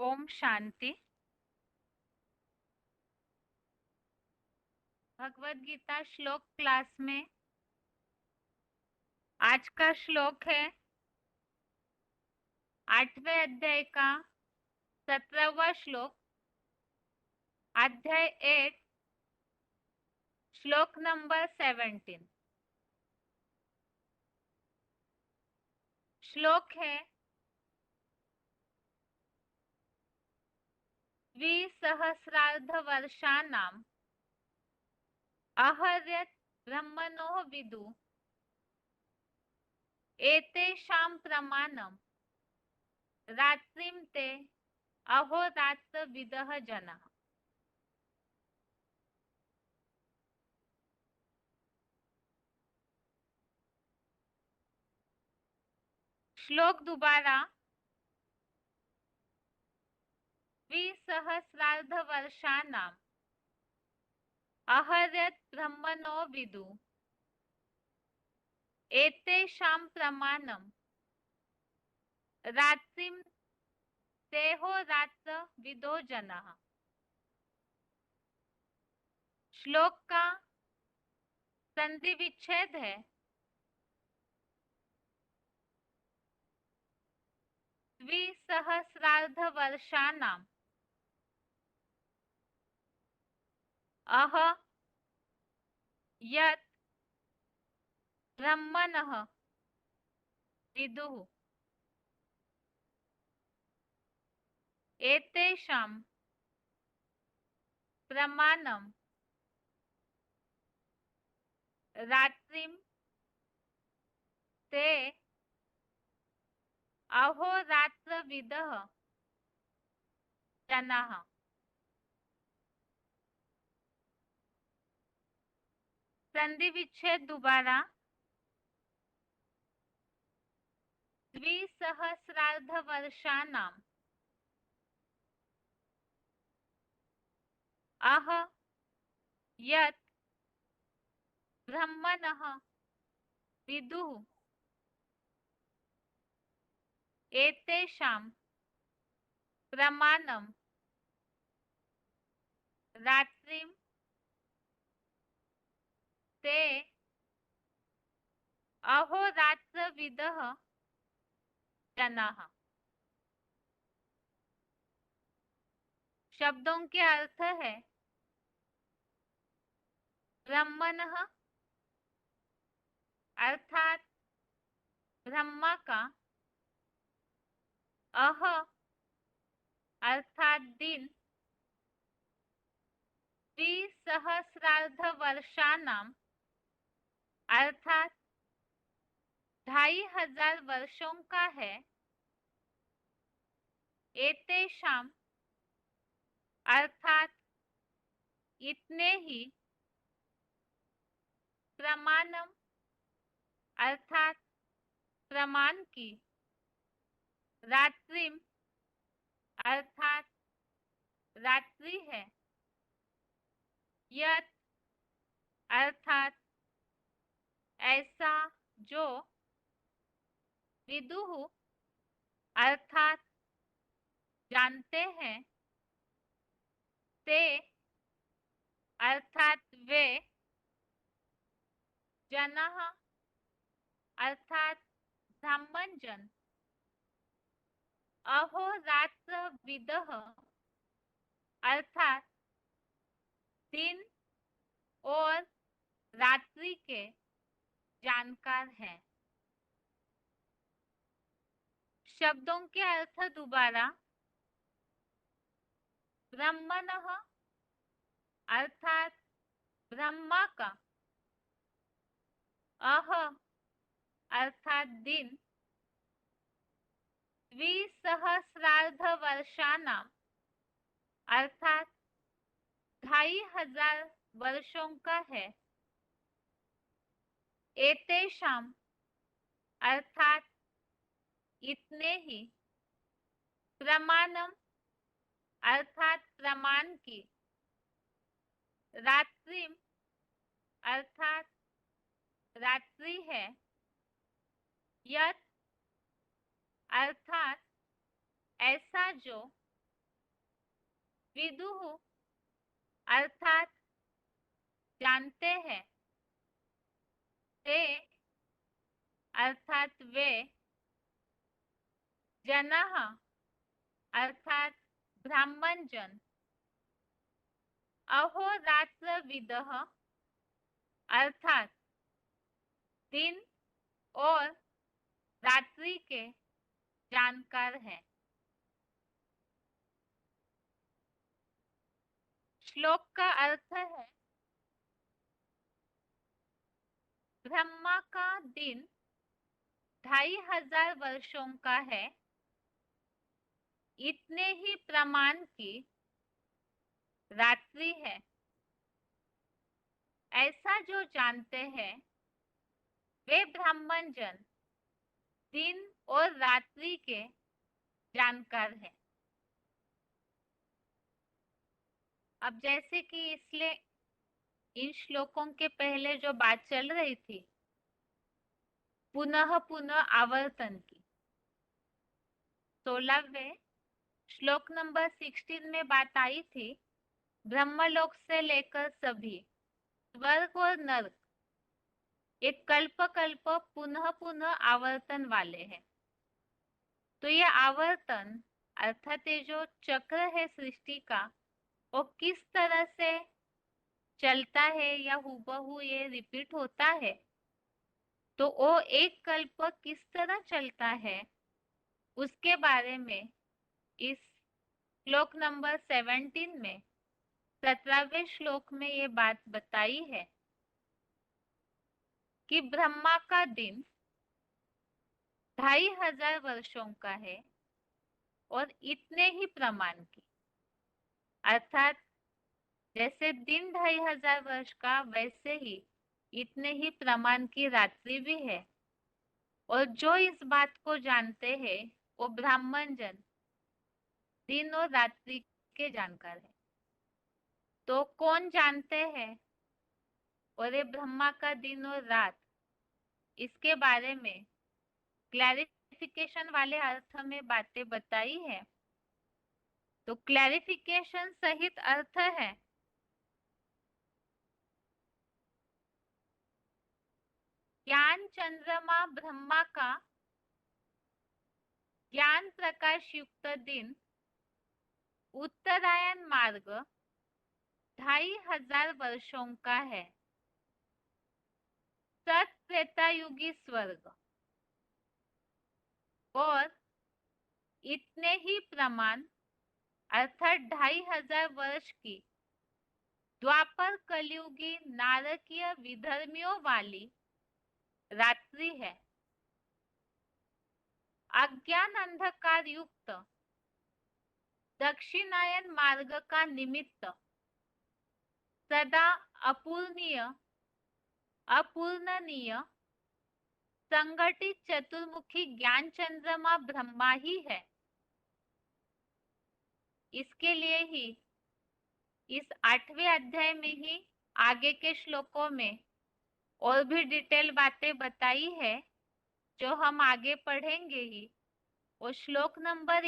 ओम शांति। भगवत गीता श्लोक क्लास में आज का श्लोक है 8वें अध्याय का 17वां श्लोक, अध्याय 8, श्लोक नंबर 17। श्लोक है द्विसहस्रार्धवर्षाणाम् अहर्यत् ब्रह्मणो विदु एतेषां प्रमाणम् रात्रिं ते अहोरात्रविदः जनाः। श्लोक दोबारा, द्विसहस्रार्धवर्षाणाम् अहर्यत् ब्रह्मणो विदु एतेषां प्रमाणम् रात्रिं तेहोरात्र विदो जनाः। श्लोक का संधि विच्छेद है द्विसहस्रार्धवर्षाणाम् अह यत् ब्रह्मणः विदुः एतेषां प्रमाणम् रात्रिं ते अहोरात्रविदः जनाः। संधि विच्छेद दोबारा, द्विसहस्रार्धवर्षाणाम् अह यत् ब्रह्मणः विदुः एतेषां प्रमाणम् रात्रिं ते अहोरात्रविदः जनाः। शब्दों के अर्थ है ब्रह्मणः अर्थात ब्रह्मा का, अह अर्थात दिन, द्विसहस्रार्धवर्षाणाम् अर्थात 2500 वर्षों का है, एतेषां अर्थात इतने ही, प्रमाणम अर्थात प्रमाण की, रात्रिम अर्थात रात्रि है, यत अर्थात ऐसा जो, विदुः अर्थात जानते हैं, ते अर्थात वे, जनाः अर्थात ब्राह्मण जन, अहोरात्रविदः अर्थात दिन और रात्रि के जानकार हैं। शब्दों के अर्थ दोबारा, ब्रह्मणः अर्थात ब्रह्मा का, अह अर्थात दिन, द्विसहस्रार्धवर्षाणाम् अर्थात 2500 वर्षों का है, एतेषां अर्थात इतने ही, प्रमाणम अर्थात प्रमाण की, रात्रिम अर्थात रात्रि है, यत अर्थात ऐसा जो, विदुः अर्थात जानते हैं, ते अर्थात वे, जनः अर्थात ब्राह्मण जन, अहोरात्रविदः अर्थात दिन और रात्रि के जानकार हैं। श्लोक का अर्थ है, ब्रह्मा का दिन 2500 वर्षों का है, इतने ही प्रमाण की रात्रि है। ऐसा जो जानते हैं वे ब्राह्मण जन दिन और रात्रि के जानकार हैं। अब जैसे कि इसलिए इन श्लोकों के पहले जो बात चल रही थी पुनः पुनः आवर्तन की, 16वें श्लोक नंबर 16 में बात आई थी, ब्रह्मलोक से लेकर सभी स्वर्ग और नरक एक कल्प कल्प पुनः पुनः आवर्तन वाले हैं। तो ये आवर्तन अर्थात ये जो चक्र है सृष्टि का, वो किस तरह से चलता है या हूबहू ये रिपीट होता है, तो वो एक कल्प किस तरह चलता है उसके बारे में इस श्लोक नंबर 17 में 17वें श्लोक में ये बात बताई है कि ब्रह्मा का दिन 2500 वर्षों का है और इतने ही प्रमाण की, अर्थात जैसे दिन 2500 वर्ष का वैसे ही इतने ही प्रमाण की रात्रि भी है। और जो इस बात को जानते हैं वो ब्राह्मण जन दिन और रात्रि के जानकार है। तो कौन जानते हैं और ये ब्रह्मा का दिन और रात, इसके बारे में क्लैरिफिकेशन वाले अर्थ में बातें बताई है। तो क्लैरिफिकेशन सहित अर्थ है, ज्ञान चंद्रमा ब्रह्मा का ज्ञान प्रकाश युक्त दिन उत्तरायण मार्ग 2500 वर्षों का है। सत त्रेतायुगी स्वर्ग और इतने ही प्रमाण अर्थात 2500 वर्ष की द्वापर कलयुगी नारकीय विधर्मियों वाली रात्रि है। अज्ञान अंधकार युक्त दक्षिणायन मार्ग का निमित्त सदा अपूर्णीय अपूर्णनीय संगठित चतुर्मुखी ज्ञान चंद्रमा ब्रह्मा ही है। इसके लिए ही इस 8वें अध्याय में ही आगे के श्लोकों में और भी डिटेल बातें बताई है जो हम आगे पढ़ेंगे ही। वो श्लोक नंबर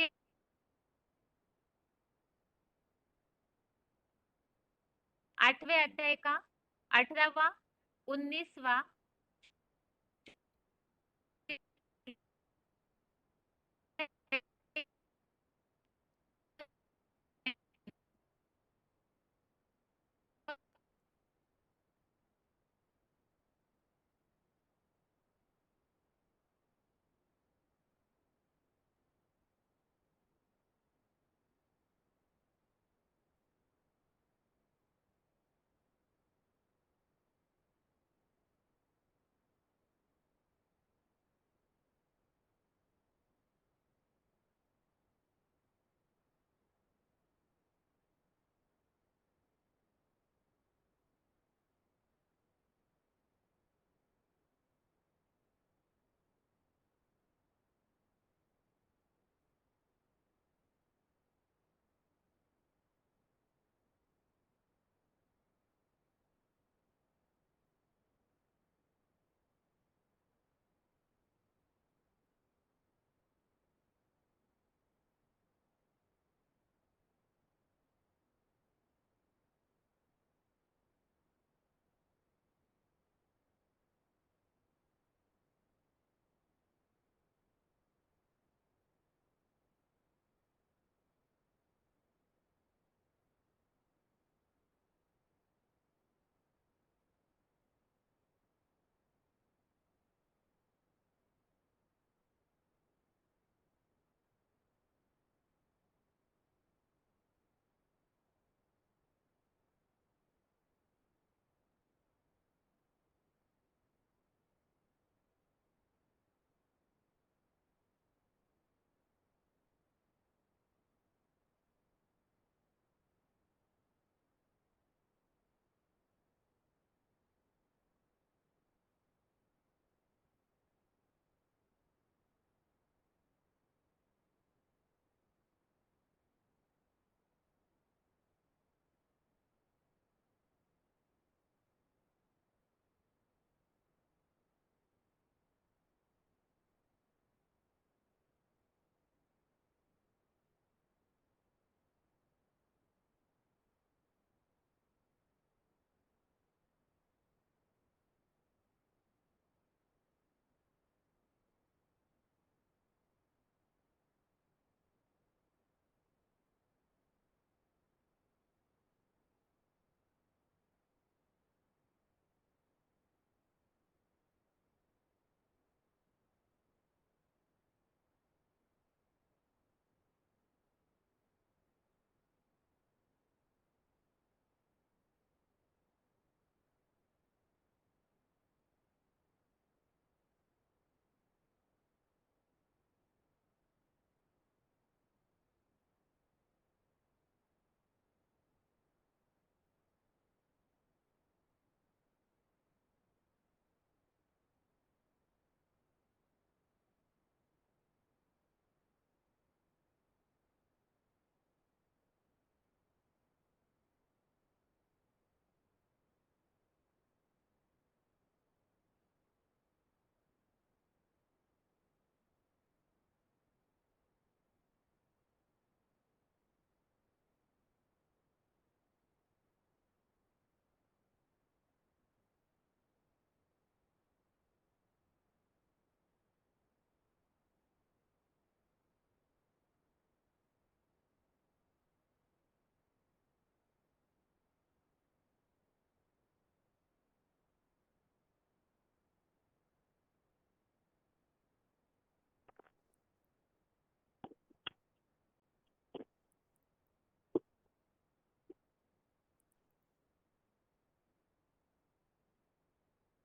8वें अध्याय का 18वां 19वां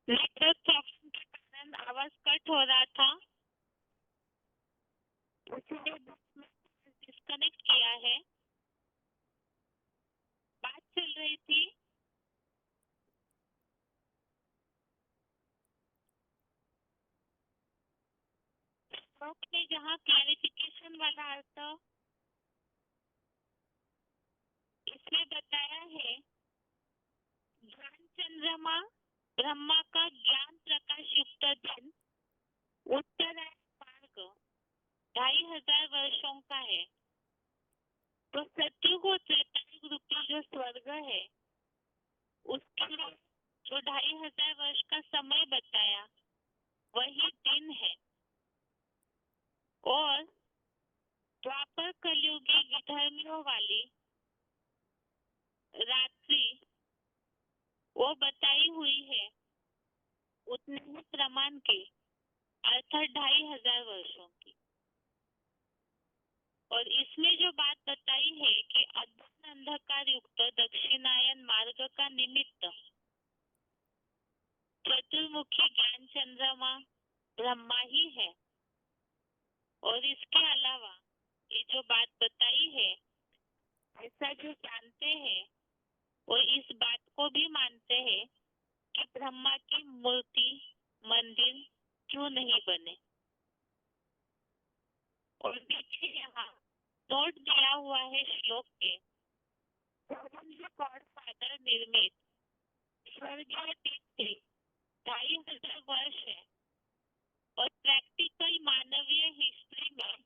नेटवर्क प्रॉब्लम के कारण आवाज कट हो रहा था, इसलिए डिस्कनेक्ट किया है। बात चल रही थी श्लोक में, जहाँ क्लैरिफिकेशन वाला अर्थ इसमें बताया है, ज्ञान चंद्रमा ब्रह्मा का ज्ञान प्रकाश युक्त दिन उत्तरायण मार्ग 2500 वर्षों का है। तो सत्युग और त्रेतायुग रूपी जो स्वर्ग है, उसके लिए जो 2500 वर्ष का समय बताया वही दिन है। और द्वापर कलयुगी विधर्मियों वाली रात्रि वो बताई हुई है उतने ही प्रमाण की, अर्थात 2500 वर्षों की। और इसमें जो बात बताई है कि अज्ञान अंधकार युक्त दक्षिणायन मार्ग का निमित्त चतुर्मुखी ज्ञान चंद्रमा ब्रह्मा ही है। और इसके अलावा ये जो बात बताई है, ऐसा जो जानते हैं वो इस बात को भी मानते हैं कि ब्रह्मा की मूर्ति मंदिर क्यों नहीं बने। और नीचे यहाँ नोट दिया हुआ है श्लोक के, गॉड फादर निर्मित स्वर्गीय तीर्थी 2500 वर्ष है। और प्रैक्टिकल मानवीय हिस्ट्री में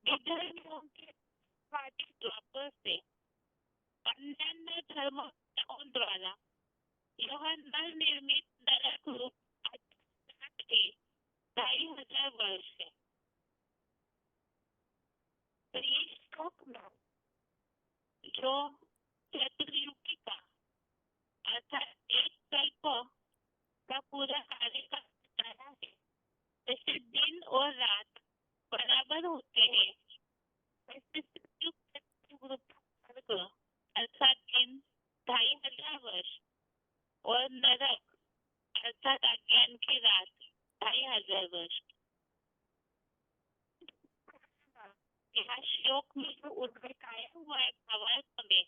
विधर्मियों के द्वापर से अन्य धर्मों द्वारा यह नर निर्मित नरक रूप 2500 वर्ष है। तो ये श्लोक में जो चतुर्युगी का अर्थात एक कल्प का पूरा कार्य का बताया है, जैसे दिन और रात बराबर होते हैं, वैसे सत्युग अर्थात दिन 2500 वर्ष और नरक अर्थात अज्ञान की रात 2500 वर्ष। यहाँ श्लोक में जो उल्लेख आया हुआ है भावार्थ में,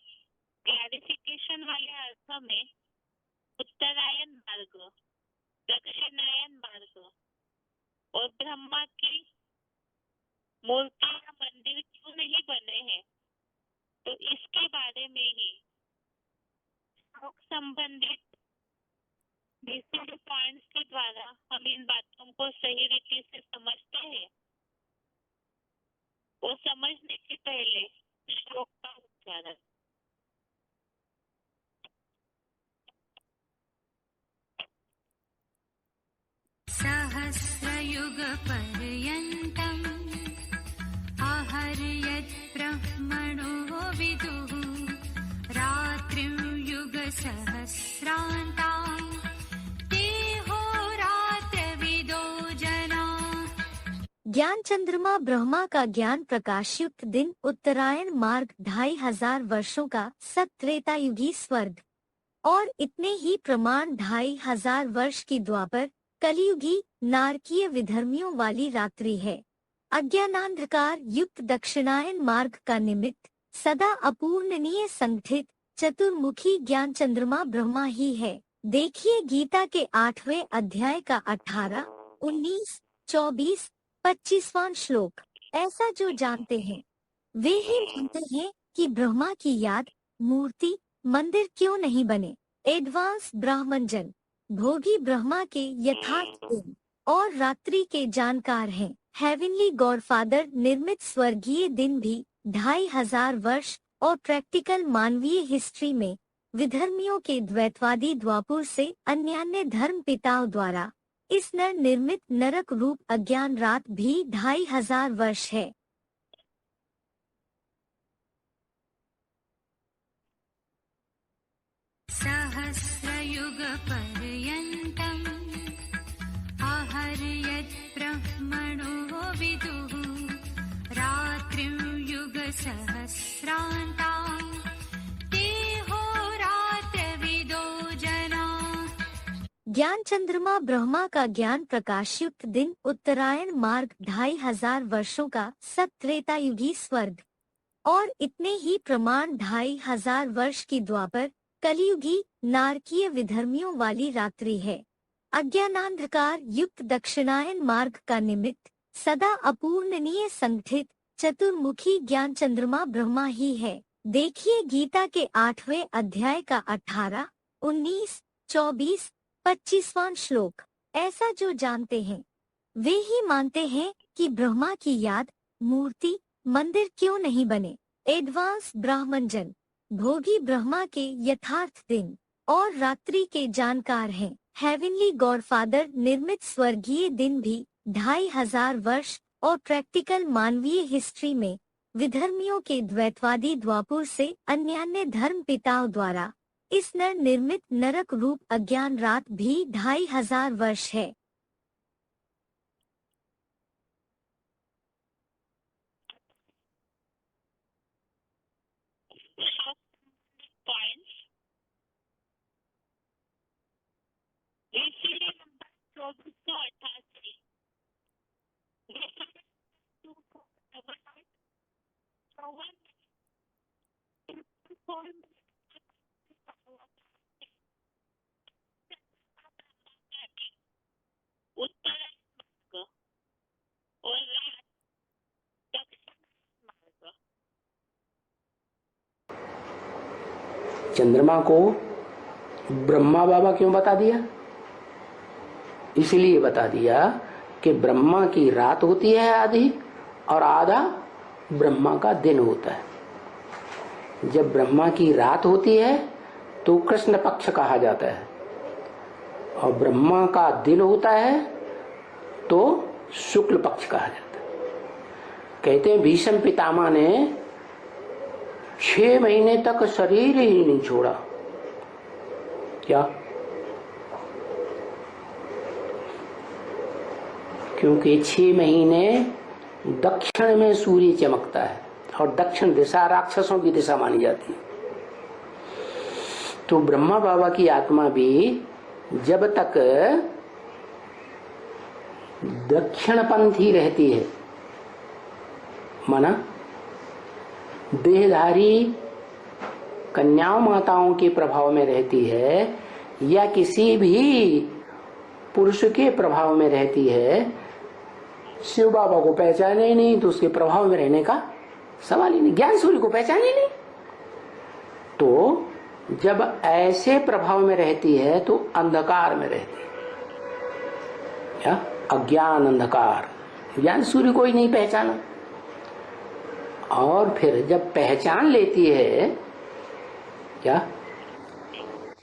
क्लैरिफिकेशन वाले अर्थ में उत्तरायण मार्ग, दक्षिणायन मार्ग और ब्रह्मा की मूर्ति या मंदिर क्यों नहीं बने हैं, तो इसके बारे में ही श्लोक संबंधित बेसिक पॉइंट्स के द्वारा हम इन बातों को सही रीति से समझते हैं। वो समझने के पहले श्लोक का उच्चारण। सहस्रयुग पर्यन्तम् आहर्यत् ब्रह्मणो विदुः रात्रिं युग सहस्रान्तां देहोरात्रविदो जना। ज्ञान चंद्रमा ब्रह्मा का ज्ञान प्रकाशयुक्त दिन उत्तरायण मार्ग 2500 वर्षों का सत्रेतायुगी स्वर्ग और इतने ही प्रमाण 2500 वर्ष की द्वापर कलियुगी नारकीय विधर्मियों वाली रात्रि है। अज्ञानांधकार युक्त दक्षिणायन मार्ग का निमित्त सदा अपूर्णनीय संगठित चतुर्मुखी ज्ञान चंद्रमा ब्रह्मा ही है। देखिए गीता के 8वें अध्याय का 18, 19, 24, 25वां श्लोक। ऐसा जो जानते हैं वे ही मानते हैं कि ब्रह्मा की याद मूर्ति मंदिर क्यों नहीं बने। एडवांस ब्राह्मण जन भोगी ब्रह्मा के यथार्थ दिन और रात्रि के जानकार हैं। हेवनली गॉडफादर निर्मित स्वर्गीय दिन भी 2500 वर्ष और प्रैक्टिकल मानवीय हिस्ट्री में विधर्मियों के द्वैतवादी द्वापुर से अन्यान्य धर्म पिताओं द्वारा इस नर निर्मित नरक रूप अज्ञान रात भी 2500 वर्ष है। सहस्रयुग पर्यन्तम् आहर्यत् ब्रह्मणो विदुः रात्रिं युग सहस्रान्तां देहोरात्रविदो जना। ज्ञान चंद्रमा ब्रह्मा का ज्ञान प्रकाशयुक्त दिन उत्तरायण मार्ग 2500 वर्षों का सत्रेतायुगी स्वर्ग और इतने ही प्रमाण 2500 वर्ष की द्वापर कलियुगी नारकीय विधर्मियों वाली रात्रि है। अज्ञानांधकार युक्त दक्षिणायन मार्ग का निमित्त सदा अपूर्णनीय संगठित चतुर्मुखी ज्ञान चंद्रमा ब्रह्मा ही है। देखिए गीता के 8वें अध्याय का 18, 19, 24, 25वां श्लोक। ऐसा जो जानते हैं वे ही मानते हैं कि ब्रह्मा की याद मूर्ति मंदिर क्यों नहीं बने। एडवांस ब्राह्मण जन भोगी ब्रह्मा के यथार्थ दिन और रात्रि के जानकार हैं। हेवनली गॉडफादर निर्मित स्वर्गीय दिन भी 2500 वर्ष और प्रैक्टिकल मानवीय हिस्ट्री में विधर्मियों के द्वैतवादी द्वापुर से अन्यान्य धर्म पिताओं द्वारा इस नर निर्मित नरक रूप अज्ञान रात भी 2500 वर्ष है। पॉइंट्स इसीलिए नंबर 2488 उत्तर मार्ग और रात दक्षिण मार्ग। चंद्रमा को ब्रह्मा बाबा क्यों बता दिया? इसलिए बता दिया कि ब्रह्मा की रात होती है आधी और आधा ब्रह्मा का दिन होता है। जब ब्रह्मा की रात होती है तो कृष्ण पक्ष कहा जाता है और ब्रह्मा का दिन होता है तो शुक्ल पक्ष कहा जाता है। कहते हैं भीष्म पितामह ने 6 महीने तक शरीर ही नहीं छोड़ा। क्या? क्योंकि 6 महीने दक्षिण में सूर्य चमकता है और दक्षिण दिशा राक्षसों की दिशा मानी जाती है। तो ब्रह्मा बाबा की आत्मा भी जब तक दक्षिणपंथी रहती है, माना देहधारी कन्याओं माताओं के प्रभाव में रहती है या किसी भी पुरुष के प्रभाव में रहती है, शिव बाबा को पहचाने ही नहीं तो उसके प्रभाव में रहने का सवाल ही नहीं। ज्ञान सूर्य को पहचाने ही नहीं। तो जब ऐसे प्रभाव में रहती है तो अंधकार में रहती है, क्या? अज्ञान अंधकार। ज्ञान सूर्य को ही नहीं पहचाना। और फिर जब पहचान लेती है, क्या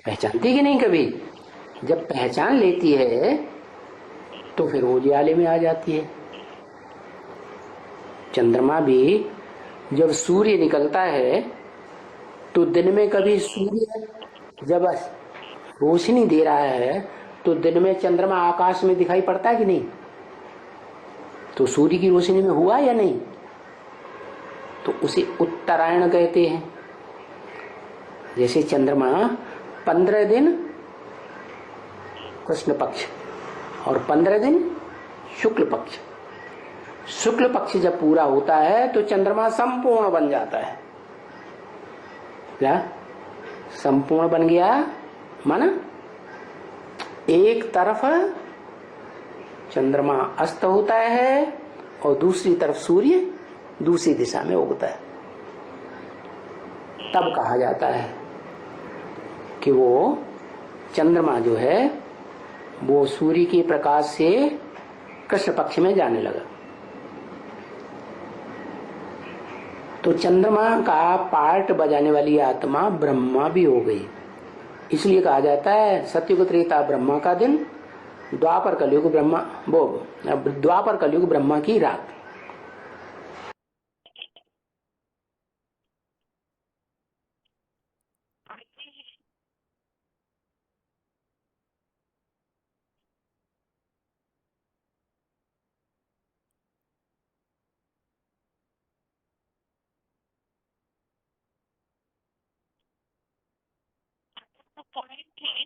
पहचानती कि नहीं कभी? जब पहचान लेती है तो फिर उजियाले में आ जाती है। चंद्रमा भी जब सूर्य निकलता है तो दिन में कभी सूर्य जब रोशनी दे रहा है तो दिन में चंद्रमा आकाश में दिखाई पड़ता है कि नहीं? तो सूर्य की रोशनी में हुआ या नहीं? तो उसे उत्तरायण कहते हैं। जैसे चंद्रमा 15 दिन कृष्ण पक्ष और 15 दिन शुक्ल पक्ष। शुक्ल पक्ष जब पूरा होता है तो चंद्रमा संपूर्ण बन जाता है। क्या संपूर्ण बन गया? माना एक तरफ चंद्रमा अस्त होता है और दूसरी तरफ सूर्य दूसरी दिशा में उगता है। तब कहा जाता है कि वो चंद्रमा जो है वो सूर्य के प्रकाश से कृष्ण पक्ष में जाने लगा। तो चंद्रमा का पार्ट बजाने वाली आत्मा ब्रह्मा भी हो गई। इसलिए कहा जाता है सतयुग त्रेता ब्रह्मा का दिन, द्वापर कलयुग ब्रह्मा की रात। पॉइंट है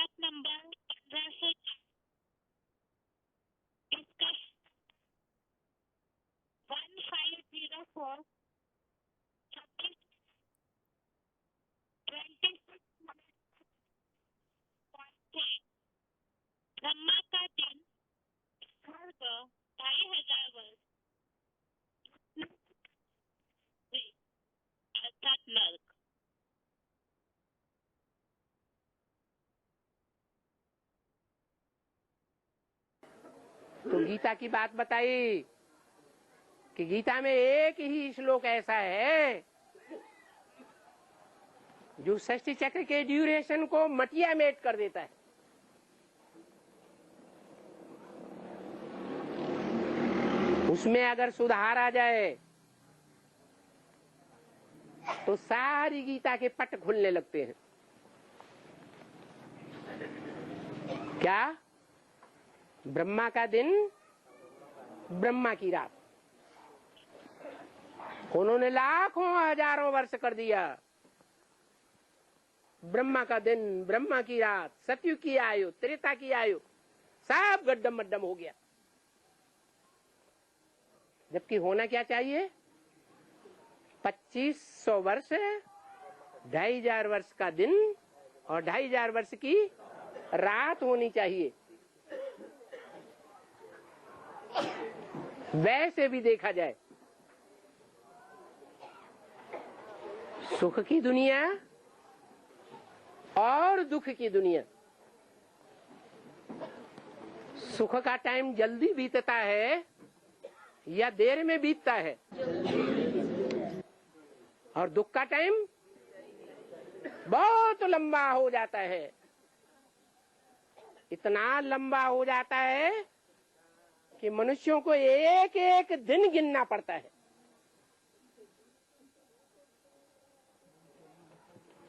श्लोक नंबर 1504 इसका 1504 ब्रह्मा का दिन स्वर्ग 2500 वर्ष अर्थात नरक। तो गीता की बात बताई कि गीता में एक ही श्लोक ऐसा है जो षष्ठी चक्र के ड्यूरेशन को मटिया मेट कर देता है। उसमें अगर सुधार आ जाए तो सारी गीता के पट खुलने लगते हैं। क्या? ब्रह्मा का दिन, ब्रह्मा की रात। उन्होंने लाखों हजारों वर्ष कर दिया। ब्रह्मा का दिन, ब्रह्मा की रात, सतयुग की आयु, त्रेता की आयु, सब गड्डम मड्डम हो गया। जबकि होना क्या चाहिए? 2500 वर्ष, 2500 वर्ष का दिन और 2500 वर्ष की रात होनी चाहिए। वैसे भी देखा जाए सुख की दुनिया और दुख की दुनिया, सुख का टाइम जल्दी बीतता है या देर में बीतता है, और दुख का टाइम बहुत लंबा हो जाता है। इतना लंबा हो जाता है कि मनुष्यों को एक एक दिन गिनना पड़ता है।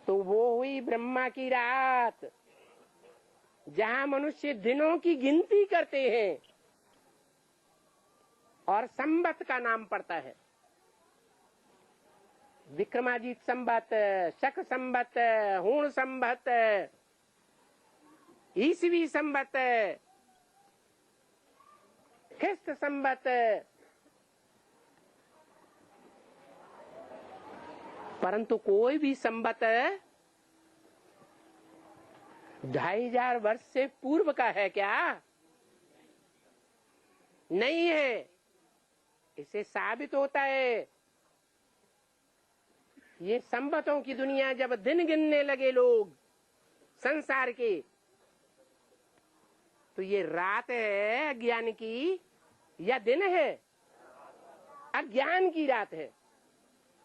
तो वो हुई ब्रह्मा की रात, जहां मनुष्य दिनों की गिनती करते हैं और संवत का नाम पड़ता है। विक्रमाजीत संवत, शक संवत, हूण संवत, ईसवी संवत, ख्रिस्त संवत, परंतु कोई भी संवत 2500 वर्ष से पूर्व का है क्या? नहीं है। इसे साबित होता है ये संवतों की दुनिया जब दिन गिनने लगे लोग संसार के, तो ये रात है अज्ञान की या दिन है? अज्ञान की रात है।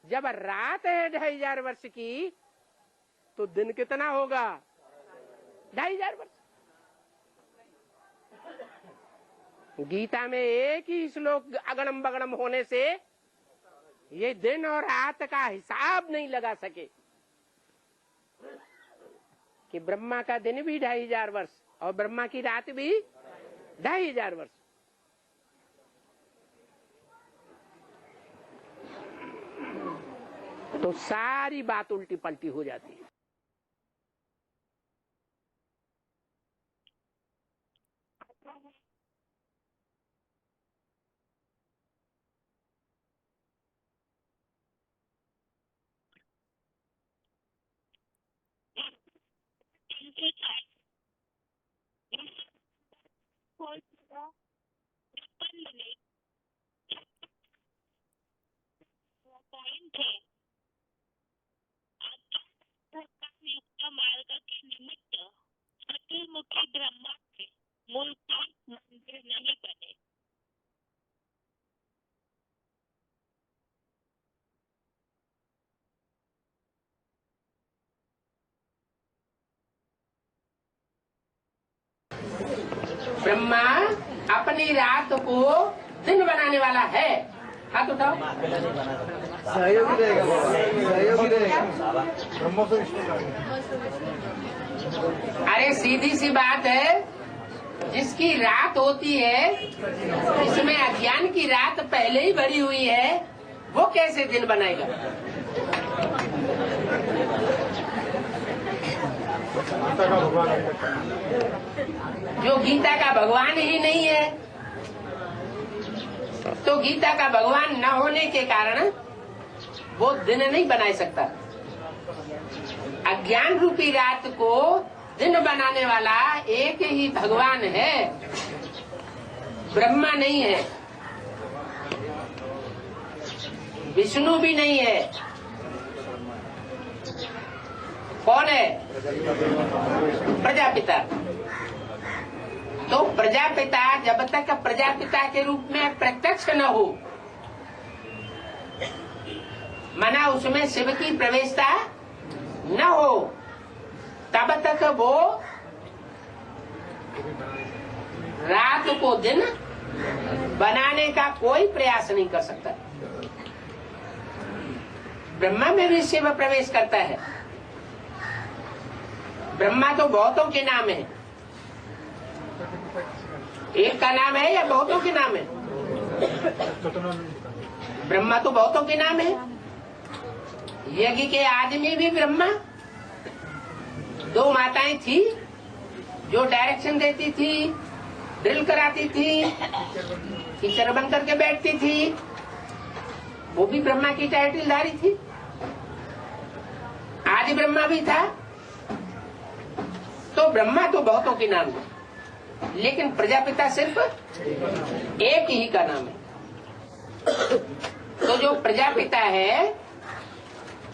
जब रात है 2500 वर्ष की, तो दिन कितना होगा? 2500 वर्ष। गीता में एक ही श्लोक अगड़म बगड़म होने से ये दिन और रात का हिसाब नहीं लगा सके कि ब्रह्मा का दिन भी 2500 वर्ष और ब्रह्मा की रात भी 2500 वर्ष। तो सारी बात उल्टी पलटी हो जाती है। पॉइंट है युक्त मार्ग के निमित्त चतुर्मुखी ब्रह्मा के मूर्ति मंदिर नहीं बने। ब्रह्मा अपनी रात को दिन बनाने वाला है। हाथ उठाओ। सहयोगी रहेगा, सहयोगी रहेगा। ब्रह्मा से अरे सीधी सी बात है, जिसकी रात होती है, इसमें अज्ञान की रात पहले ही भरी हुई है, वो कैसे दिन बनाएगा? गीता का भगवान अभी तक नहीं। जो गीता का भगवान ही नहीं है, तो गीता का भगवान न होने के कारण वो दिन नहीं बना सकता। अज्ञान रूपी रात को दिन बनाने वाला एक ही भगवान है, ब्रह्मा नहीं है, विष्णु भी नहीं है। कौन है? प्रजापिता। तो प्रजापिता जब तक प्रजापिता के रूप में प्रत्यक्ष न हो, माना उसमें शिव की प्रवेशता न हो, तब तक वो रात को दिन बनाने का कोई प्रयास नहीं कर सकता। ब्रह्मा में भी शिव प्रवेश करता है। ब्रह्मा तो बहुतों के नाम है, एक का नाम है या बहुतों के नाम है? ब्रह्मा तो बहुतों के नाम है। यज्ञ के आदमी भी ब्रह्मा, दो माताएं थी जो डायरेक्शन देती थी, ड्रिल कराती थी, टीचर बन करके बैठती थी, वो भी ब्रह्मा की टाइटलधारी थी। आदि ब्रह्मा भी था। तो ब्रह्मा तो बहुतों के नाम है, लेकिन प्रजापिता सिर्फ एक ही का नाम है। तो जो प्रजापिता है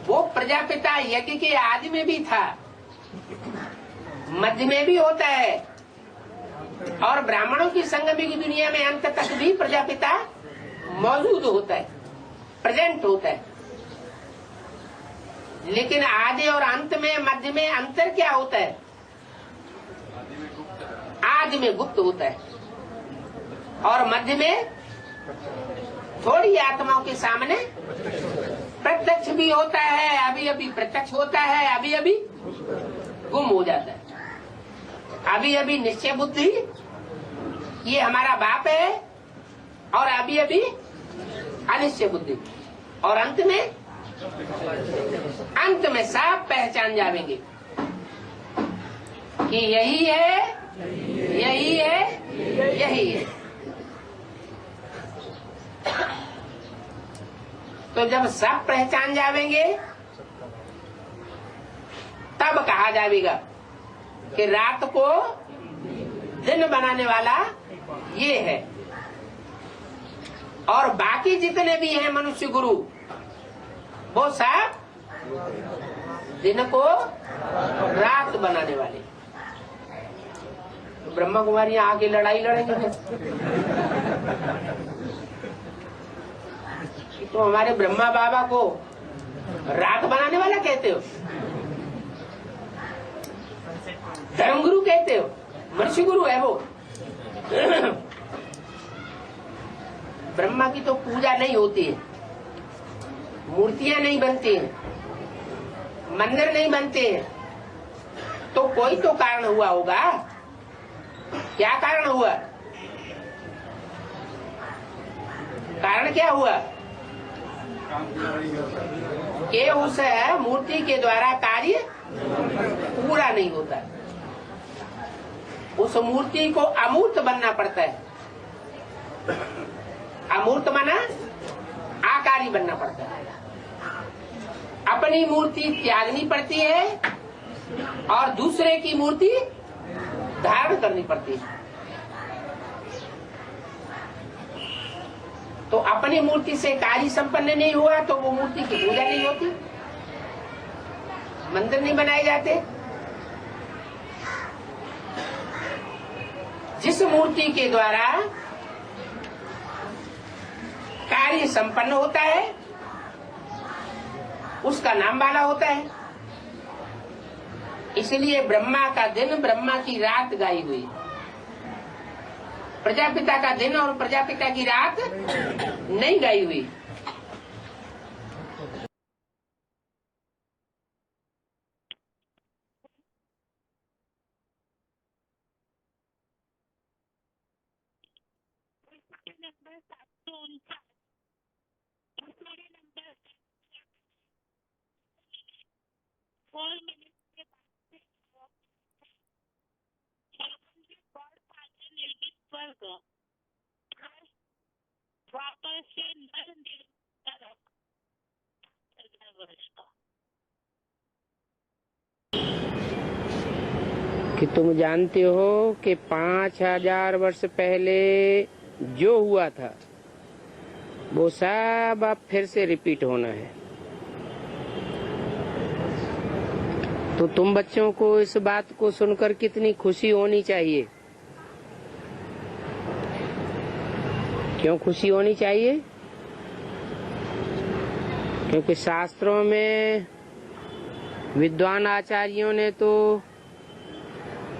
वो प्रजापिता यज्ञ के आदि में भी था, मध्य में भी होता है, और ब्राह्मणों की संगमी की दुनिया में अंत तक भी प्रजापिता मौजूद होता है, प्रेजेंट होता है। लेकिन आदि और अंत में, मध्य में अंतर क्या होता है? आदि में गुप्त होता है और मध्य में थोड़ी आत्माओं के सामने प्रत्यक्ष भी होता है, अभी अभी प्रत्यक्ष होता है, अभी अभी गुम हो जाता है। अभी अभी निश्चय बुद्धि ये हमारा बाप है, और अभी अभी अनिश्चय बुद्धि, और अंत में सब पहचान जाएंगे कि यही है, यही है, यही है। तो जब सब पहचान जाएंगे तब कहा जाएगा कि रात को दिन बनाने वाला ये है, और बाकी जितने भी हैं मनुष्य गुरु, वो सब दिन को रात बनाने वाले। ब्रह्मा कुमारी आगे लड़ाई लड़ेंगे तो हमारे ब्रह्मा बाबा को रात बनाने वाला कहते हो, धर्मगुरु कहते हो, मनुष्य गुरु है वो। ब्रह्मा की तो पूजा नहीं होती है, मूर्तियां नहीं बनती हैं, मंदिर नहीं बनते हैं, तो कोई तो कारण हुआ होगा। क्या कारण हुआ? कारण क्या हुआ कि उस मूर्ति के द्वारा कार्य पूरा नहीं होता, उस मूर्ति को अमूर्त बनना पड़ता है। अमूर्त माना आकारी बनना पड़ता है। अपनी मूर्ति त्यागनी पड़ती है और दूसरे की मूर्ति धारण करनी पड़ती है। तो अपनी मूर्ति से कार्य संपन्न नहीं हुआ तो वो मूर्ति की पूजा नहीं होती, मंदिर नहीं बनाए जाते। जिस मूर्ति के द्वारा कार्य संपन्न होता है उसका नाम वाला होता है। इसलिए ब्रह्मा का दिन, ब्रह्मा की रात गाई हुई, प्रजापिता का दिन और प्रजापिता की रात नहीं गाई हुई। नंबर 749 नंबर 4 मिनट के बाद से नर निर्मित 5000 वर्ष का। कि तुम जानते हो कि 5000 वर्ष पहले जो हुआ था वो सब अब फिर से रिपीट होना है। तो तुम बच्चों को इस बात को सुनकर कितनी खुशी होनी चाहिए। क्यों खुशी होनी चाहिए? क्योंकि शास्त्रों में विद्वान आचार्यों ने तो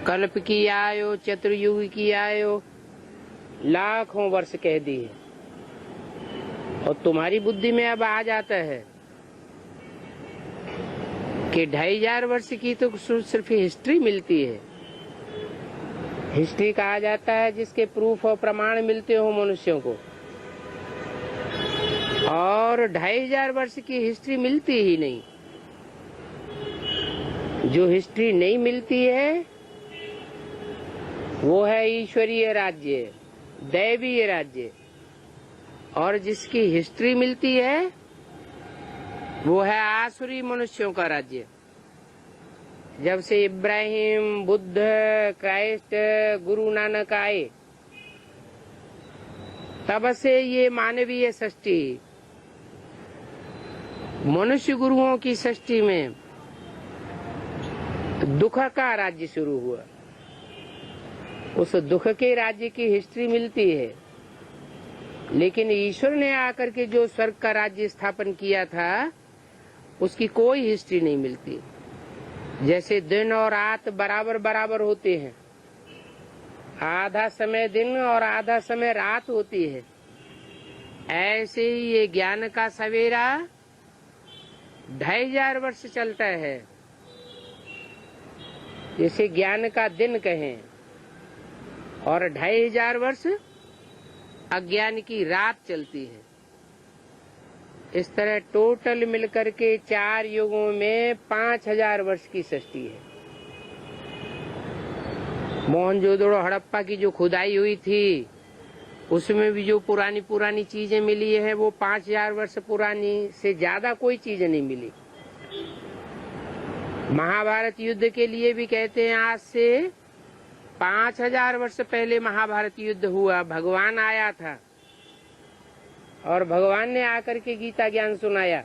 कल्प की आयो, चतुर्युग की आयो, लाखों वर्ष कह दिए। और तुम्हारी बुद्धि में अब आ जाता है कि 2500 वर्ष की तो सिर्फ हिस्ट्री मिलती है। हिस्ट्री कहा जाता है जिसके प्रूफ और प्रमाण मिलते हो मनुष्यों को, और 2500 वर्ष की हिस्ट्री मिलती ही नहीं। जो हिस्ट्री नहीं मिलती है वो है ईश्वरीय राज्य, दैवीय राज्य, और जिसकी हिस्ट्री मिलती है वो है आसुरी मनुष्यों का राज्य। जब से इब्राहिम, बुद्ध, क्राइस्ट, गुरु नानक आए तब से ये मानवीय सृष्टि, मनुष्य गुरुओं की सृष्टि में दुख का राज्य शुरू हुआ। उस दुख के राज्य की हिस्ट्री मिलती है, लेकिन ईश्वर ने आकर के जो स्वर्ग का राज्य स्थापन किया था उसकी कोई हिस्ट्री नहीं मिलती। जैसे दिन और रात बराबर बराबर होते हैं, आधा समय दिन और आधा समय रात होती है, ऐसे ही ये ज्ञान का सवेरा 2500 वर्ष चलता है। जैसे ज्ञान का दिन कहें, और 2500 वर्ष अज्ञान की रात चलती है। इस तरह टोटल मिलकर के 4 युगों में 5000 वर्ष की सृष्टि है। मोहनजोदड़ो हड़प्पा की जो खुदाई हुई थी उसमें भी जो पुरानी पुरानी चीजें मिली है वो 5000 वर्ष पुरानी से ज्यादा कोई चीज नहीं मिली। महाभारत युद्ध के लिए भी कहते हैं आज से 5000 वर्ष पहले महाभारत युद्ध हुआ। भगवान आया था और भगवान ने आकर के गीता ज्ञान सुनाया।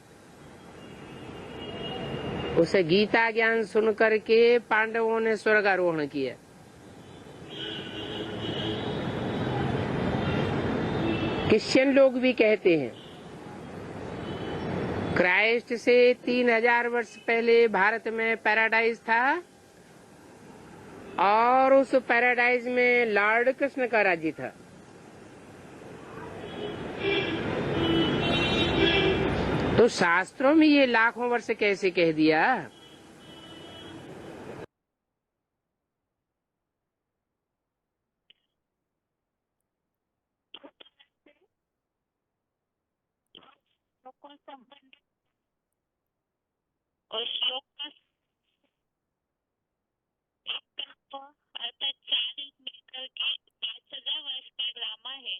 उस गीता ज्ञान सुन करके पांडवों ने स्वर्गारोहण किया। क्रिश्चियन लोग भी कहते हैं क्राइस्ट से 3000 वर्ष पहले भारत में पैराडाइज था और उस पैराडाइज में लॉर्ड कृष्ण का राज्य था। तो शास्त्रों में ये लाखों वर्ष कैसे कह दिया? श्लोकों संबंध और श्लोक का अर्थात 4 युग मिलकर के 5000 वर्ष का ड्रामा है।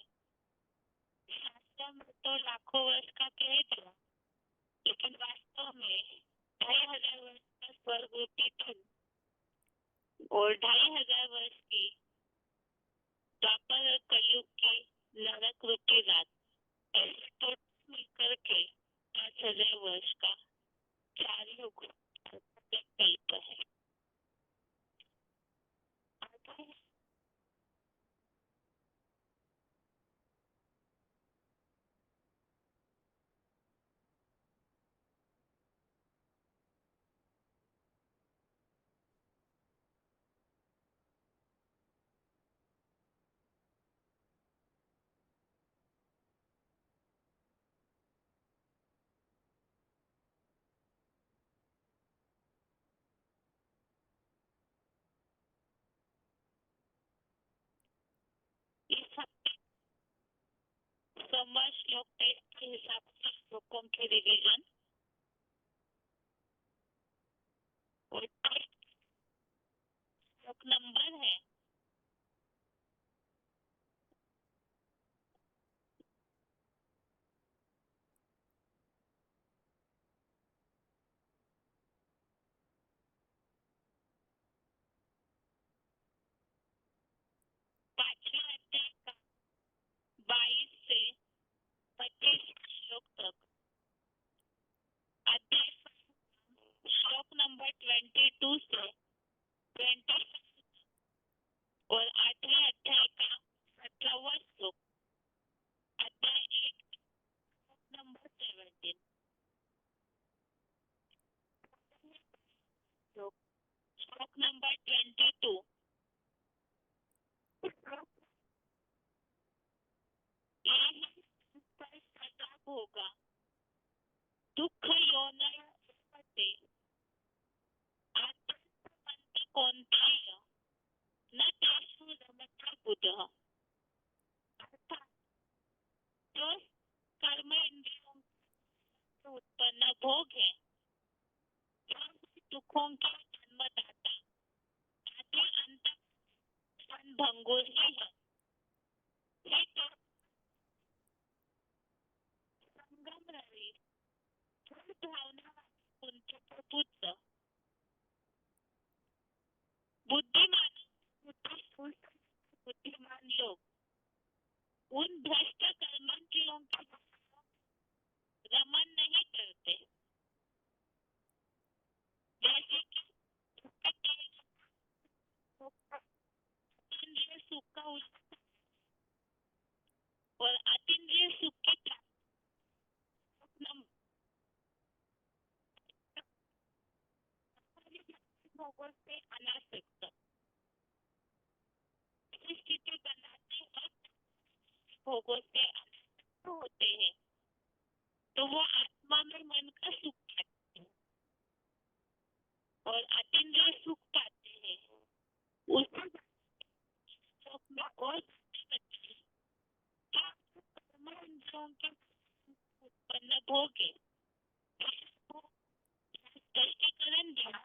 शास्त्रों में तो लाखों वर्ष का कह दिया, लेकिन वास्तव में 2500 वर्ष का स्वर्ग रूपी दिन और 2500 वर्ष की द्वापर कलयुग की नरक रूपी रात, ऐसे तो मिलकर के 5000 वर्ष का 4 युग कल्प है। समाज श्लोक टेस्ट के हिसाब से श्लोकों की रिवीजन और श्लोक नंबर है अध्याय का 22 से 25 श्लोक तक। अध्याय श्लोक नंबर 22 से 25 और 8वें अध्याय का 17वां श्लोक। अध्याय 1 नंबर 17 श्लोक नंबर 22। यही पर सदा होगा दुःख योन उत्पत्ति आत्मंत कोणताय न तेषु रमता बुधः। अर्थात जो कर्म इंद्रियों से उत्पन्न भोग है दुखों के जन्मदाता आदि अंत भंगुर ही है। ये तो संगम रवि भावना उनके प्रभुत्व बुद्धिमान बुद्धिमान लोग उन भ्रष्ट कर्मंत्रियों के रमन नहीं करते। जैसे कि अतीन्द्रिय सुख का और अतीन्द्रिय सुख की भोगों से अनासक्त स्थिति बनाते हैं भोगों से अनासक्त होते हैं तो वो आत्मा में मन का सुख पाते हैं और अतीन्द्रिय सुख पाते हैं। उस सुख में और कर्म इंद्रियों के उत्पन्न भोग है स्पष्टीकरण दिया।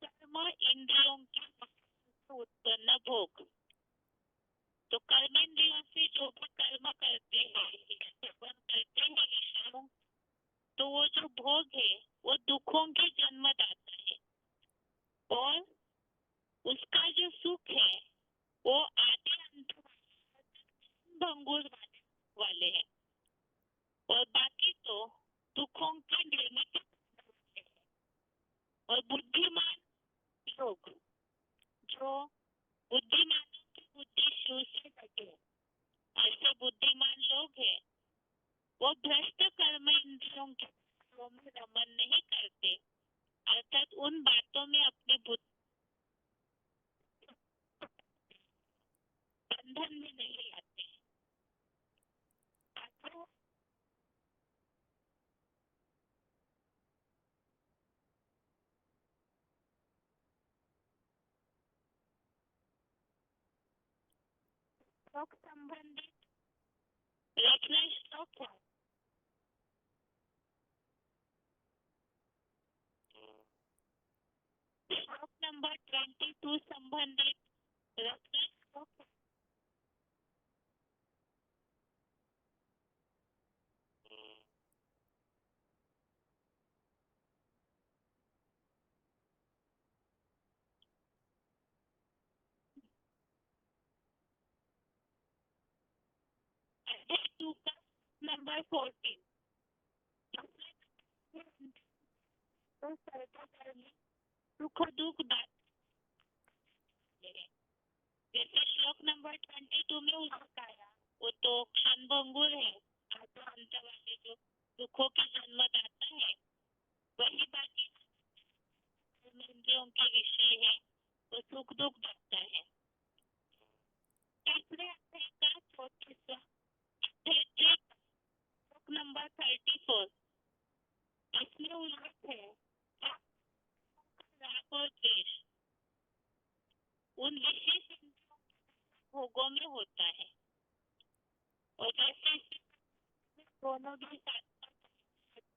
कर्म इंद्रियों के उत्पन्न भोग तो कर्मेंद्रियों से जो भी कर्म करते हैं विषयों तो वो जो भोग है वो दुखों के जन्मदाता है और उसका जो सुख है वो आदि अंत भंगुर वाले हैं और बाकी तो दुखों की निर्मित है। और बुद्धिमान लोग जो बुद्धिमानों की बुद्धि शुरू से लगे ऐसे बुद्धिमान लोग हैं वो भ्रष्ट कर्म इंद्रियों के में रमन नहीं करते अर्थात उन बातों में अपनी बुद्धि बंधन में नहीं आते। श्लोक संबंधित रचना श्लोक है। श्लोक नंबर 22 संबंधित रचना श्लोक है। अध्याय 2 का नंबर 14 सुख दुख बात जैसे श्लोक नंबर 22 में उसका आया वो तो क्षणभंगुर है आत्मा अंत वाले जो दुखों के जन्मदाता है वही बाकी इंद्रियों के विषय है वो सुख दुख दाता है। तीसरे अध्याय का 34वां अध्याय श्लोक नंबर 34 इसमें उल्लेख है राग और द्वेष उन विशेष भोगों में होता है और जैसे दोनों भी साथ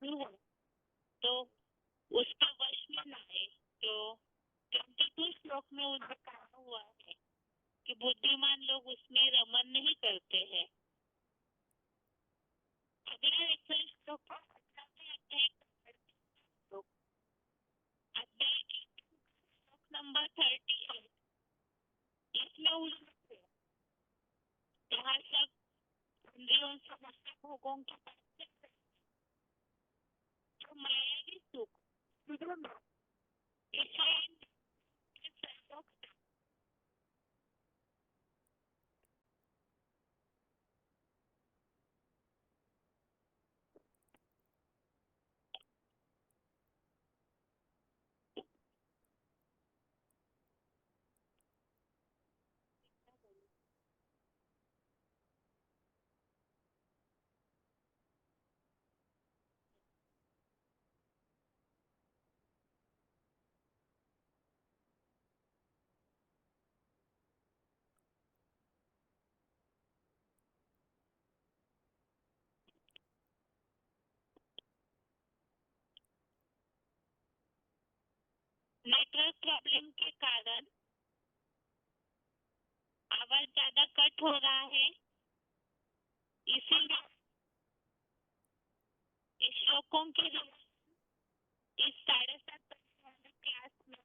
हो तो उसका वश में ना है। तो 22 श्लोक में उल्लेख कहा हुआ है कि बुद्धिमान लोग उसमें रमन नहीं करते हैं। अगला रेफरेंस श्लोक अध्याय श्लोक नंबर 38 इसमें उल्लेख है यहाँ सब इंद्रियों से भोगों की जो मायावी सुख इसे नेटवर्क प्रॉब्लम के कारण आवाज ज्यादा कट हो रहा है, इसीलिए इस श्लोकों के इस 7:30 वाले क्लास में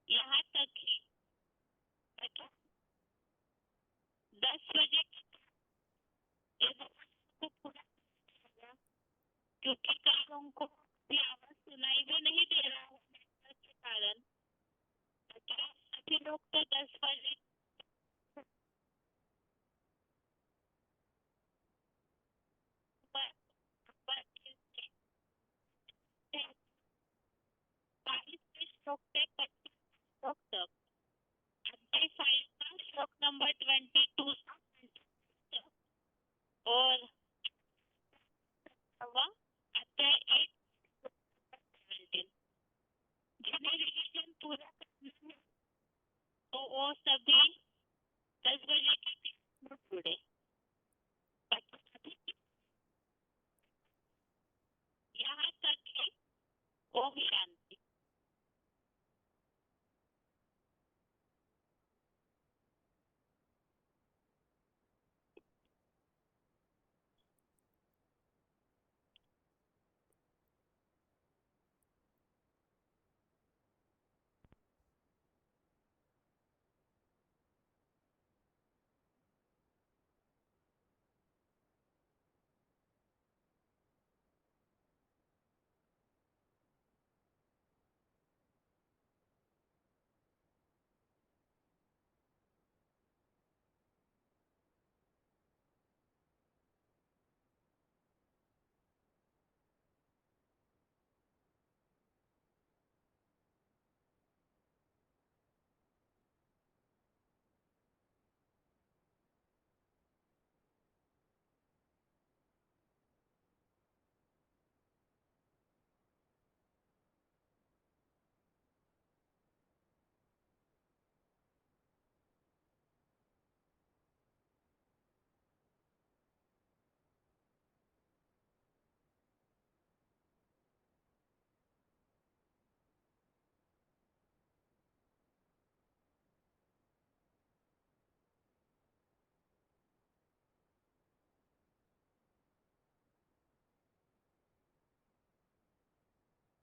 यहाँ तक ही 10 बजे को पूरा होगा, क्योंकि कई लोगों को भी आवाज सुनाई भी नहीं दे रहा है नेटवर्क के कारण। तो सभी लोग तो 10 बजे श्लोक से 25 श्लोक तक अध्याय 5 का श्लोक नंबर 22 और अध्याय 8 17 जिन्हें रिविजन पूरा करना है तो वो सभी 10 बजे के बीच में जुड़े। यहाँ तक कि ओम शांति।